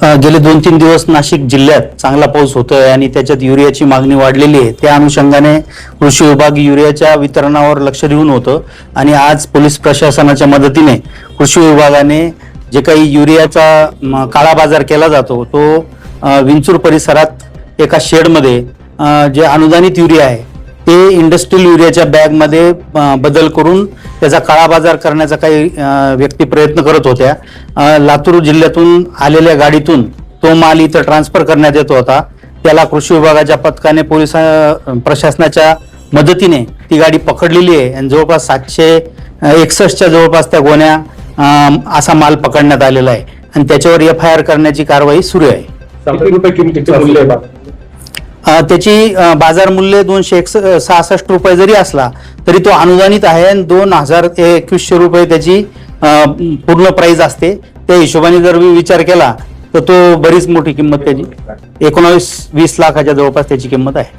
गेले 2-3 दिवस नाशिक जिल्ह्यात चांगला पाऊस होतोय आणि त्याच्यात युरियाची मागणी वाढलेली आहे। त्या अनुषंगाने कृषी विभाग युरियाच्या वितरणावर लक्ष देऊन होतं आणि आज पोलीस प्रशासनाच्या मदतीने कृषी विभागाने जे काही युरियाचा काळा बाजार केला जातो तो विंचूर परिसरात एका शेडमध्ये जे अनुदानित युरिया आहे ते इंडस्ट्रियल युरियाच्या बॅगमध्ये बदल करून त्याचा काळा बाजार करण्याचा काही व्यक्ती प्रयत्न करत होत्या। लातूर जिल्ह्यातून आलेल्या गाडीतून तो माल इथं ट्रान्सफर करण्यात येत होता। त्याला कृषी विभागाच्या पथकाने पोलीस प्रशासनाच्या मदतीने ती गाडी पकडलेली आहे आणि जवळपास 761च्या जवळपास त्या गोण्या असा माल पकडण्यात आलेला आहे आणि त्याच्यावर FIR करण्याची कारवाई सुरू आहे। किती रुपये किमतीचे मूल्य आहे? त्याची बाजार मूल्य 266 रुपये जरी असला तरी तो अनुदानित आहे आणि 2021 रुपये त्याची पूर्ण प्राइस असते। त्या हिशोबाने जर विचार केला तर तो बरीच मोठी किंमत त्याची 19-20 लाखाच्या जवळपास त्याची किंमत आहे।